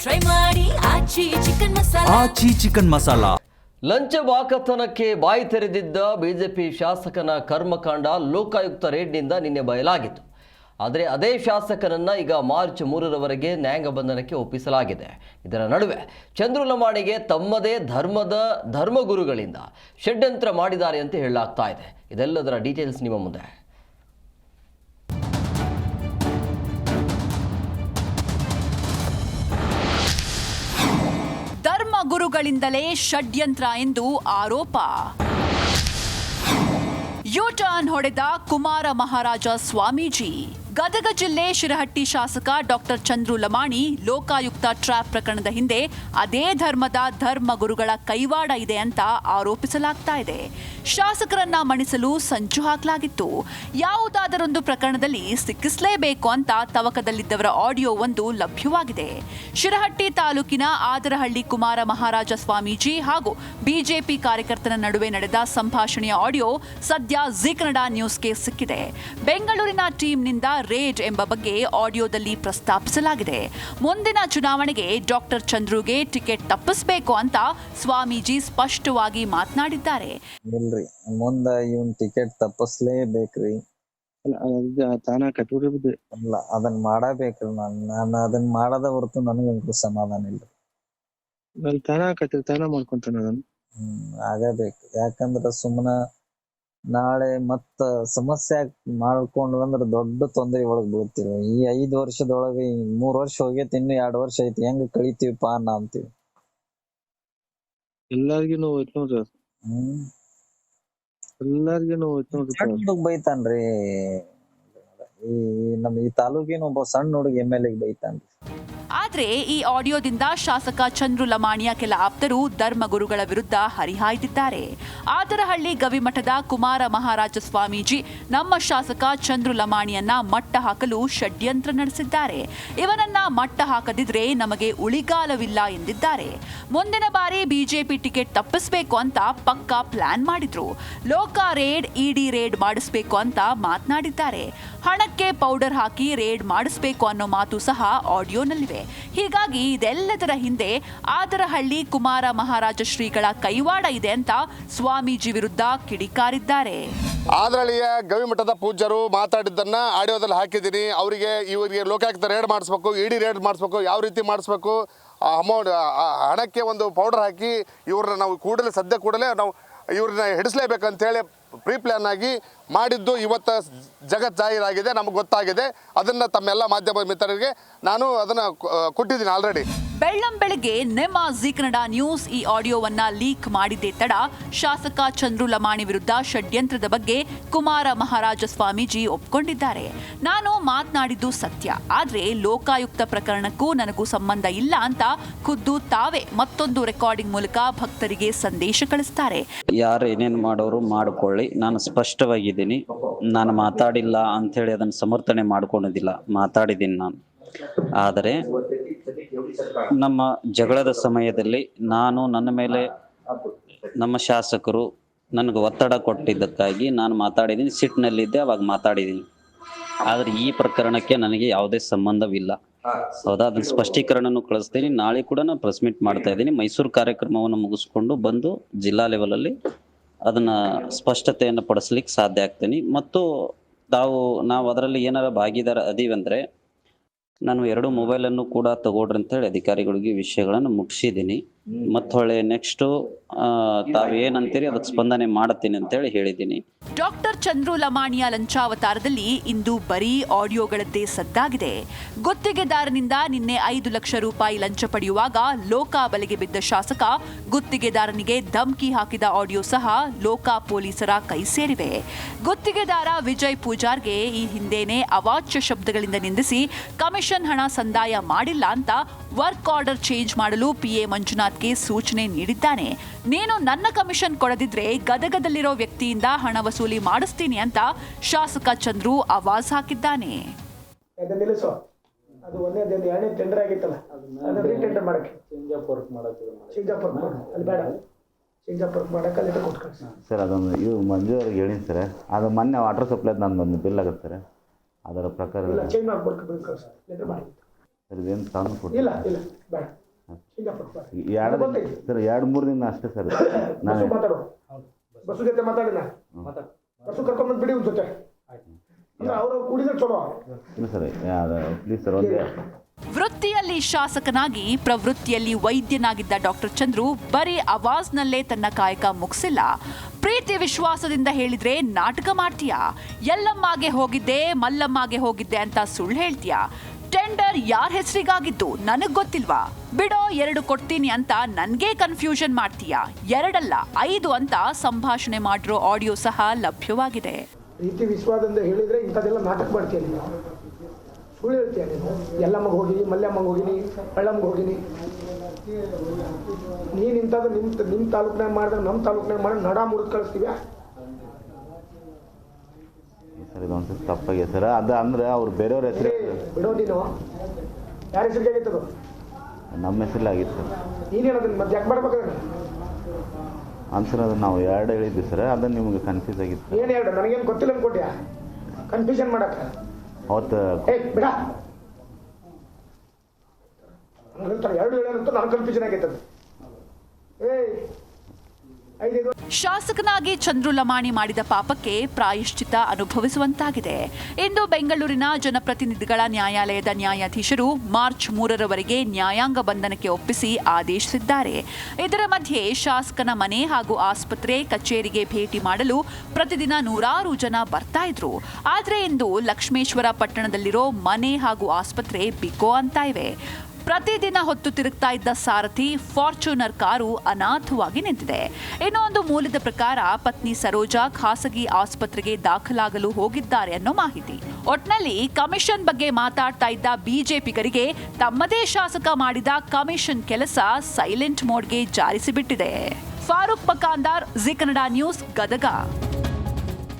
Try ಮಾಡಿ ಆಚಿ chicken masala. ಲಂಚ ವಾಕತನಕ್ಕೆ ಬಾಯಿ ತೆರೆದಿದ್ದ ಬಿಜೆಪಿ ಶಾಸಕನ ಕರ್ಮಕಾಂಡ ಲೋಕಾಯುಕ್ತ ರೇಡ್ನಿಂದ ನಿನ್ನೆ ಬಯಲಾಗಿತ್ತು. ಆದರೆ ಅದೇ ಶಾಸಕನನ್ನ ಈಗ ಮಾರ್ಚ್ 3ರವರೆಗೆ ನ್ಯಾಯಾಂಗ ಬಂಧನಕ್ಕೆ ಒಪ್ಪಿಸಲಾಗಿದೆ. ಇದರ ನಡುವೆ ಚಂದ್ರು ಲಮಾಣಿಗೆ ತಮ್ಮದೇ ಧರ್ಮಗುರುಗಳಿಂದ ಷಡ್ಯಂತ್ರ ಮಾಡಿದ್ದಾರೆ ಅಂತ ಹೇಳಲಾಗ್ತಾ ಇದೆ. ಇದೆಲ್ಲದರ ಡೀಟೇಲ್ಸ್ ನಿಮ್ಮ ಮುಂದೆ. ಧರ್ಮಗುರುಗಳಿಂದಲೇ ಷಡ್ಯಂತ್ರ ಎಂದು ಆರೋಪ. ಯೂ-ಟರ್ನ್ ಹೊಡೆದ ಕುಮಾರ ಮಹಾರಾಜ ಸ್ವಾಮೀಜಿ. ಗದಗ ಜಿಲ್ಲೆ ಶಿರಹಟ್ಟಿ ಶಾಸಕ ಡಾಕ್ಟರ್ ಚಂದ್ರು ಲಮಾಣಿ ಲೋಕಾಯುಕ್ತ ಟ್ರ್ಯಾಪ್ ಪ್ರಕರಣದ ಹಿಂದೆ ಅದೇ ಧರ್ಮಗುರುಗಳ ಕೈವಾಡ ಇದೆ ಅಂತ ಆರೋಪಿಸಲಾಗ್ತಾ ಇದೆ. ಶಾಸಕರನ್ನ ಮಣಿಸಲು ಸಂಚು ಹಾಕಲಾಗಿತ್ತು. ಯಾವುದಾದರೊಂದು ಪ್ರಕರಣದಲ್ಲಿ ಸಿಕ್ಕಿಸಲೇಬೇಕು ಅಂತ ತವಕದಲ್ಲಿದ್ದವರ ಆಡಿಯೋ ಒಂದು ಲಭ್ಯವಾಗಿದೆ. ಶಿರಹಟ್ಟಿ ತಾಲೂಕಿನ ಆದರಹಳ್ಳಿ ಕುಮಾರ ಮಹಾರಾಜ ಸ್ವಾಮೀಜಿ ಹಾಗೂ ಬಿಜೆಪಿ ಕಾರ್ಯಕರ್ತನ ನಡುವೆ ನಡೆದ ಸಂಭಾಷಣೆಯ ಆಡಿಯೋ ಸದ್ಯ ಜೀ ಕನ್ನಡ ನ್ಯೂಸ್ಗೆ ಸಿಕ್ಕಿದೆ. ಬೆಂಗಳೂರಿನ ಟೀಮ್ನಿಂದ ರೇಡ್ ಎಂಬ ಬಗ್ಗೆ ಆಡಿಯೋದಲ್ಲಿ ಪ್ರಸ್ತಾಪಿಸಲಾಗಿದೆ. ಮುಂದಿನ ಚುನಾವಣೆಗೆ ಡಾಕ್ಟರ್ ಚಂದ್ರುಗೆ ಟಿಕೆಟ್ ತಪ್ಪಿಸಬೇಕು ಅಂತ ಸ್ವಾಮೀಜಿ ಸ್ಪಷ್ಟವಾಗಿ ಮಾತನಾಡಿದ್ದಾರೆ. ಇಲ್ರಿ, ಮುಂದ ಇವನ್ ಟಿಕೆಟ್ ತಪ್ಪಿಸ್ಲೇಬೇಕ್ರಿ. ಅಲ್ಲ, ಅದನ್ನ ಮಾಡಬೇಕ್ರಿ. ನಾನು ಅದನ್ನ ಮಾಡದ ಹೊರತು ನನಗಂತೂ ಸಮಾಧಾನ ಇಲ್ಲ. ಆಗಬೇಕು. ಯಾಕಂದ್ರ ಸುಮ್ಮನ ನಾಳೆ ಮತ್ತ ಸಮಸ್ಯೆ ಮಾಡ್ಕೊಂಡು ಅಂದ್ರೆ ದೊಡ್ಡ ತೊಂದರೆ ಒಳಗ್ ಬೀಳ್ತೀವಿ. ಈ 5 ವರ್ಷದೊಳಗೆ 3 ವರ್ಷ ಹೋಗೈತಿ, ಇನ್ನು 2 ವರ್ಷ ಐತಿ, ಹೆಂಗ್ ಕಳಿತೀವಿಪಾ ಅಂತೀವಿ. ಎಲ್ಲಾರ್ಗಿ ನೋವು ಐತಿ ನೋಡ್ರಿ. ಎಲ್ಲಾರ್ಗಿ ನೋವು ಐತಿ ನೋಡ್ರಿ. ಬೈತಾನ್ರಿ ಈ ತಾಲೂಕಿನ ಒಬ್ಬ ಸಣ್ಣ ಹುಡುಗ MLA ಬೈತಾನ್ರಿ. ಆದ್ರೆ ಈ ಆಡಿಯೋದಿಂದ ಶಾಸಕ ಚಂದ್ರು ಲಮಾಣಿಯ ಕೆಲ ಆಪ್ತರು ಧರ್ಮಗುರುಗಳ ವಿರುದ್ಧ ಹರಿಹಾಯ್ದಿದ್ದಾರೆ. ಆದರಹಳ್ಳಿ ಗವಿಮಠದ ಕುಮಾರ ಮಹಾರಾಜ ಸ್ವಾಮೀಜಿ ನಮ್ಮ ಶಾಸಕ ಚಂದ್ರು ಲಮಾಣಿಯನ್ನ ಮಟ್ಟ ಹಾಕಲು ಷಡ್ಯಂತ್ರ ನಡೆಸಿದ್ದಾರೆ. ಇವನನ್ನ ಮಟ್ಟ ಹಾಕದಿದ್ರೆ ನಮಗೆ ಉಳಿಗಾಲವಿಲ್ಲ ಎಂದಿದ್ದಾರೆ. ಮುಂದಿನ ಬಾರಿ ಬಿಜೆಪಿ ಟಿಕೆಟ್ ತಪ್ಪಿಸಬೇಕು ಅಂತ ಪಕ್ಕಾ ಪ್ಲಾನ್ ಮಾಡಿದ್ರು. ಲೋಕ ರೇಡ್, ಇಡಿ ರೇಡ್ ಮಾಡಿಸಬೇಕು ಅಂತ ಮಾತನಾಡಿದ್ದಾರೆ. ಹಣಕ್ಕೆ ಪೌಡರ್ ಹಾಕಿ ರೇಡ್ ಮಾಡಿಸಬೇಕು ಅನ್ನೋ ಮಾತು ಸಹ ಆಡಿಯೋನಲ್ಲಿವೆ. ಹೀಗಾಗಿ ಇದೆಲ್ಲದರ ಹಿಂದೆ ಆದರಹಳ್ಳಿ ಕುಮಾರ ಮಹಾರಾಜ ಶ್ರೀಗಳ ಕೈವಾಡ ಇದೆ ಅಂತ ಸ್ವಾಮೀಜಿ ವಿರುದ್ಧ ಕಿಡಿಕಾರಿದ್ದಾರೆ. ಆದರಹಳ್ಳಿಯ ಗವಿಮಠದ ಪೂಜ್ಯರು ಮಾತಾಡಿದ್ದನ್ನ ಆಡಿಯೋದಲ್ಲಿ ಹಾಕಿದ್ದೀನಿ. ಇವರಿಗೆ ಲೋಕಾಯುಕ್ತ ರೇಡ್ ಮಾಡಿಸ್ಬೇಕು, ಇಡಿ ರೇಡ್ ಮಾಡಿಸ್ಬೇಕು, ಯಾವ ರೀತಿ ಮಾಡಿಸ್ಬೇಕು, ಅಮೌಂಟ್ ಹಣಕ್ಕೆ ಒಂದು ಪೌಡರ್ ಹಾಕಿ ಇವ್ರನ್ನ ನಾವು ಸದ್ಯ ಕೂಡಲೇ ನಾವು ಇವ್ರನ್ನ ಹಿಡಿಸ್ಲೇಬೇಕಂತೇಳಿ ಪ್ರೀ ಪ್ಲಾನ್ ಆಗಿ ಮಾಡಿದ್ದು ಇವತ್ತು ಜಗತ್ ಜಾಹೀರಾಗಿದೆ, ನಮಗೆ ಗೊತ್ತಾಗಿದೆ. ಅದನ್ನು ತಮ್ಮೆಲ್ಲ ಮಾಧ್ಯಮ ಮಿತ್ರರಿಗೆ ನಾನು ಅದನ್ನು ಕೊಟ್ಟಿದ್ದೀನಿ ಆಲ್ರೆಡಿ. ಬೆಳ್ಳಂಬೆಳಗ್ಗೆ ನಿಮ್ಮ ಜೀ ಕನ್ನಡ ನ್ಯೂಸ್ ಈ ಆಡಿಯೋವನ್ನ ಲೀಕ್ ಮಾಡಿದ್ದೇ ತಡ ಶಾಸಕ ಚಂದ್ರು ಲಮಾಣಿ ವಿರುದ್ಧ ಷಡ್ಯಂತ್ರದ ಬಗ್ಗೆ ಕುಮಾರ ಮಹಾರಾಜ ಸ್ವಾಮೀಜಿ ಒಪ್ಕೊಂಡಿದ್ದಾರೆ. ನಾನು ಮಾತನಾಡಿದ್ದು ಸತ್ಯ, ಆದ್ರೆ ಲೋಕಾಯುಕ್ತ ಪ್ರಕರಣಕ್ಕೂ ನನಗೂ ಸಂಬಂಧ ಇಲ್ಲ ಅಂತ ಖುದ್ದು ತಾವೇ ಮತ್ತೊಂದು ರೆಕಾರ್ಡಿಂಗ್ ಮೂಲಕ ಭಕ್ತರಿಗೆ ಸಂದೇಶ ಕಳಿಸ್ತಾರೆ. ಯಾರು ಏನೇನು ಮಾಡೋರು ಮಾಡ್ಕೊಳ್ಳಿ, ನಾನು ಸ್ಪಷ್ಟವಾಗಿದ್ದೀನಿ. ನಾನು ಮಾತಾಡಿಲ್ಲ ಅಂಥೇಳಿ ಅದನ್ನು ಸಮರ್ಥನೆ ಮಾಡ್ಕೊಂಡಿದ್ದಿಲ್ಲ, ಮಾತಾಡಿದ್ದೀನಿ ನಾನು. ಆದರೆ ನಮ್ಮ ಜಗಳದ ಸಮಯದಲ್ಲಿ ನನ್ನ ಮೇಲೆ ನಮ್ಮ ಶಾಸಕರು ನನಗೆ ಒತ್ತಡ ಕೊಟ್ಟಿದ್ದಕ್ಕಾಗಿ ನಾನು ಮಾತಾಡಿದ್ದೀನಿ. ಸಿಟ್ಟಿನಲ್ಲಿದ್ದೆ, ಅವಾಗ ಮಾತಾಡಿದ್ದೀನಿ. ಆದರೆ ಈ ಪ್ರಕರಣಕ್ಕೆ ನನಗೆ ಯಾವುದೇ ಸಂಬಂಧವಿಲ್ಲ. ಹೌದಾ, ಅದನ್ನ ಸ್ಪಷ್ಟೀಕರಣನೂ ಕಳಿಸ್ತೀನಿ. ನಾಳೆ ಕೂಡ ನಾನು ಪ್ರೆಸ್ ಮೀಟ್ ಮಾಡ್ತಾ ಇದ್ದೀನಿ. ಮೈಸೂರು ಕಾರ್ಯಕ್ರಮವನ್ನು ಮುಗಿಸ್ಕೊಂಡು ಬಂದು ಜಿಲ್ಲಾ ಲೆವೆಲಲ್ಲಿ ಅದನ್ನ ಸ್ಪಷ್ಟತೆಯನ್ನು ಪಡಿಸ್ಲಿಕ್ಕೆ ಸಾಧ್ಯ ಆಗ್ತೀನಿ. ಮತ್ತು ನಾವು ಅದರಲ್ಲಿ ಏನಾರ ಭಾಗಿದಾರ ಅದೀವಂದ್ರೆ ನಾನು 2 ಮೊಬೈಲನ್ನು ಕೂಡ ತಗೊಳ್ರಿ ಅಂತೇಳಿ ಅಧಿಕಾರಿಗಳಿಗೆ ವಿಷಯಗಳನ್ನು ಮುಗಿಸಿದ್ದೀನಿ. ಮತ್ತೊಳ್ಳೆ ನೆಕ್ಸ್ಟು ತಾವೇನಂತೀರಿ ಅದಕ್ಕೆ ಸ್ಪಂದನೆ ಮಾಡುತ್ತೀನಿ ಅಂತೇಳಿ ಹೇಳಿದ್ದೀನಿ. ಡಾಕ್ಟರ್ ಚಂದ್ರು ಲಮಾಣಿಯ ಲಂಚಾವತಾರದಲ್ಲಿ ಇಂದು ಬರೀ ಆಡಿಯೋಗಳದ್ದೇ ಸದ್ದಾಗಿದೆ. ಗುತ್ತಿಗೆದಾರನಿಂದ ನಿನ್ನೆ 5 ಲಕ್ಷ ರೂಪಾಯಿ ಲಂಚ ಪಡೆಯುವಾಗ ಲೋಕ ಬಲೆಗೆ ಬಿದ್ದ ಶಾಸಕ, ಗುತ್ತಿಗೆದಾರನಿಗೆ ಧಮ್ಕಿ ಹಾಕಿದ ಆಡಿಯೋ ಸಹ ಲೋಕ ಪೊಲೀಸರ ಕೈ ಸೇರಿವೆ. ಗುತ್ತಿಗೆದಾರ ವಿಜಯ್ ಪೂಜಾರ್ಗೆ ಈ ಹಿಂದೆನೇ ಅವಾಚ್ಯ ಶಬ್ದಗಳಿಂದ ನಿಂದಿಸಿ ಕಮಿಷನ್ ಹಣ ಸಂದಾಯ ಮಾಡಿಲ್ಲ ಅಂತ ವರ್ಕ್ ಆರ್ಡರ್ ಚೇಂಜ್ ಮಾಡಲು PA ಮಂಜುನಾಥ್ಗೆ ಸೂಚನೆ ನೀಡಿದ್ದಾನೆ. ನೀನು ನನ್ನ ಕಮಿಷನ್ ಕೊಡದಿದ್ರೆ ಗದಗದಲ್ಲಿರೋ ವ್ಯಕ್ತಿಯಿಂದ ಹಣ ವಸೂಲಿ ಮಾಡಿಸ್ತೀನಿ ಅಂತ ಶಾಸಕ ಚಂದ್ರು ಆವಾಜ್ ಹಾಕಿದ್ದಾನೆ. ಅದು ಒಂದೇ ಟೆಂಡರ್ ಆಗಿತ್ತಲ್ಲ, ಅದನ್ನ ರೀಟೆಂಡರ್ ಮಾಡಕ್ಕೆ ಸರ್ ಅದೊಂದು ಇವು ಮಂಜು ಅವ್ರಿಗೆ ಹೇಳಿನಿ ಸರ್. ಅದು ಮೊನ್ನೆ ವಾಟರ್ ಸಪ್ಲೈ ನಂದೊಂದು ಬಿಲ್ ಆಗುತ್ತೆ ಸರ್, ಅದರ ಪ್ರಕಾರ ಚೇಂಜ್ ಮಾಡ್ಕೊಡ್ಬೇಕು ಸರ್. ಇದೇನು ತಂದು ಕೊಡ್ತೀನಿ. ಇಲ್ಲ ಬೇಡ. ಸರ್ 2-3 ದಿನ ಅಷ್ಟೇ ಸರ್. ನಾನು ಮಾತಾಡು, ಬಸ್ಸು ಜೊತೆ ಮಾತಾಡಿನ, ಬಸ್ಸು ಕರ್ಕೊಂಡ್ಬಂದು ಬಿಡಿ ಒಂದು ಜೊತೆ, ಅವ್ರು ಕುಡಿದ್ರೆ ಚಲೋ. ಇಲ್ಲ ಸರ್, ಪ್ಲೀಸ್ ಸರ್ ಒಂದೇ. ವೃತ್ತಿಯಲ್ಲಿ ಶಾಸಕನಾಗಿ ಪ್ರವೃತ್ತಿಯಲ್ಲಿ ವೈದ್ಯನಾಗಿದ್ದ ಡಾಕ್ಟರ್ ಚಂದ್ರು ಬರೀ ಆವಾಜ್ನಲ್ಲೇ ತನ್ನ ಕಾಯಕ ಮುಗಿಸಿಲ್ಲ. ಪ್ರೀತಿ ವಿಶ್ವಾಸದಿಂದ ಹೇಳಿದ್ರೆ ನಾಟಕ ಮಾಡ್ತೀಯಾ, ಎಲ್ಲಮ್ಮಗೆ ಹೋಗಿದ್ದೆ ಮಲ್ಲಮ್ಮಗೆ ಹೋಗಿದ್ದೆ ಅಂತ ಸುಳ್ಳು ಹೇಳ್ತೀಯಾ, ಟೆಂಡರ್ ಯಾರ ಹೆಸರಿಗಾಗಿದ್ದು ನನಗ್ ಗೊತ್ತಿಲ್ವಾ, ಬಿಡೋ 2 ಕೊಡ್ತೀನಿ ಅಂತ ನನ್ಗೆ ಕನ್ಫ್ಯೂಷನ್ ಮಾಡ್ತೀಯಾ, 2 ಅಲ್ಲ 5 ಅಂತ ಸಂಭಾಷಣೆ ಮಾಡಿರೋ ಆಡಿಯೋ ಸಹ ಲಭ್ಯವಾಗಿದೆ. ಪ್ರೀತಿ ವಿಶ್ವಾಸದಿಂದ ಹೇಳಿದ್ರೆ ಇಂಥದ್ದೆಲ್ಲ ನಾಟಕ ಮಾಡ್ತೀಯ ನೀನು, ಸುಳ್ಳು ಹೇಳ್ತೀಯ ನೀನು. ಎಲ್ಲಮ್ಮಗೆ ಹೋಗಿನಿ, ಮಲ್ಯಮ್ಮಗೆ ಹೋಗಿನಿ, ಹಳ್ಳಮ್ಮಗೆ ಹೋಗಿನಿ. ನೀನು ಇಂಥದ್ದು ನಿಮ್ಮ ತಾಲೂಕಿನಾಗ ಮಾಡಿದ್ರೆ ನಮ್ಮ ತಾಲೂಕಿನಾಗ ಮಾಡಿ ನಡ ಮುರಿದು ಕಳಿಸ್ತೀವ್ಯಾ? ಸರ್ ಇದೊಂದು ತಪ್ಪಾಗಿದೆ ಸರ್. ಅದು ಅಂದ್ರೆ ಅವ್ರು ಬೇರೆಯವ್ರ ಹೆಸರು ಬಿಡೋ, ನೀನು ಯಾರ ಹೆಸರಿಗೆ ಆಗಿತ್ತು? ನಮ್ಮ ಹೆಸರಲ್ಲಾಗಿತ್ತು ಸರ್. ನೀನೇನು ಅದನ್ನು ಮತ್ತೆ ಯಾಕೆ ಮಾಡ್ಬೇಕಾದ್ರೆ ಆನ್ಸರ್ ಅದನ್ನು ನಾವು 2 ಹೇಳಿದ್ವಿ ಸರ್, ಅದನ್ನು ನಿಮ್ಗೆ ಕನ್ಫ್ಯೂಸ್ ಆಗಿತ್ತು. ಏನು 2? ನನಗೇನು ಗೊತ್ತಿಲ್ಲ ಅನ್ಕೊಟ್ಯಾ ಕನ್ಫ್ಯೂಷನ್ ಮಾಡಕ್ಕೆ? ಅವತ್ತು ಬಿಡ, 2 ಹೇಳಂತ ನಾನು ಕನ್ಫ್ಯೂಷನ್ ಆಗೈತದ. ಶಾಸಕನಾಗಿ ಚಂದ್ರು ಲಮಾಣಿ ಮಾಡಿದ ಪಾಪಕ್ಕೆ ಪ್ರಾಯಶ್ಚಿತ ಅನುಭವಿಸುವಂತಾಗಿದೆ. ಇಂದು ಬೆಂಗಳೂರಿನ ಜನಪ್ರತಿನಿಧಿಗಳ ನ್ಯಾಯಾಲಯದ ನ್ಯಾಯಾಧೀಶರು ಮಾರ್ಚ್ 3ರವರೆಗೆ ನ್ಯಾಯಾಂಗ ಬಂಧನಕ್ಕೆ ಒಪ್ಪಿಸಿ ಆದೇಶಿಸಿದ್ದಾರೆ. ಇದರ ಮಧ್ಯೆ ಶಾಸಕನ ಮನೆ ಹಾಗೂ ಆಸ್ಪತ್ರೆ ಕಚೇರಿಗೆ ಭೇಟಿ ಮಾಡಲು ಪ್ರತಿದಿನ 100 ಜನ ಬರ್ತಾ ಇದ್ರು. ಆದ್ರೆ ಇಂದು ಲಕ್ಷ್ಮೇಶ್ವರ ಪಟ್ಟಣದಲ್ಲಿರೋ ಮನೆ ಹಾಗೂ ಆಸ್ಪತ್ರೆ ಬಿಕೋ ಅಂತ ಇವೆ. ಪ್ರತಿದಿನ ಹೊತ್ತು ತಿರುಗ್ತಾ ಇದ್ದ ಸಾರಥಿ ಫಾರ್ಚೂನರ್ ಕಾರು ಅನಾಥವಾಗಿ ನಿಂತಿದೆ. ಇನ್ನೂ ಒಂದು ಮೂಲದ ಪ್ರಕಾರ ಪತ್ನಿ ಸರೋಜಾ ಖಾಸಗಿ ಆಸ್ಪತ್ರೆಗೆ ದಾಖಲಾಗಲು ಹೋಗಿದ್ದಾರೆ ಅನ್ನೋ ಮಾಹಿತಿ. ಒಟ್ನಲ್ಲಿ ಕಮಿಷನ್ ಬಗ್ಗೆ ಮಾತಾಡ್ತಾ ಇದ್ದ ಬಿಜೆಪಿಗರಿಗೆ ತಮ್ಮದೇ ಶಾಸಕ ಮಾಡಿದ ಕಮಿಷನ್ ಕೆಲಸ ಸೈಲೆಂಟ್ ಮೋಡ್ಗೆ ಜಾರಿಸಿಬಿಟ್ಟಿದೆ. Farooq Pakandar, Zee Kannada news, Gadag.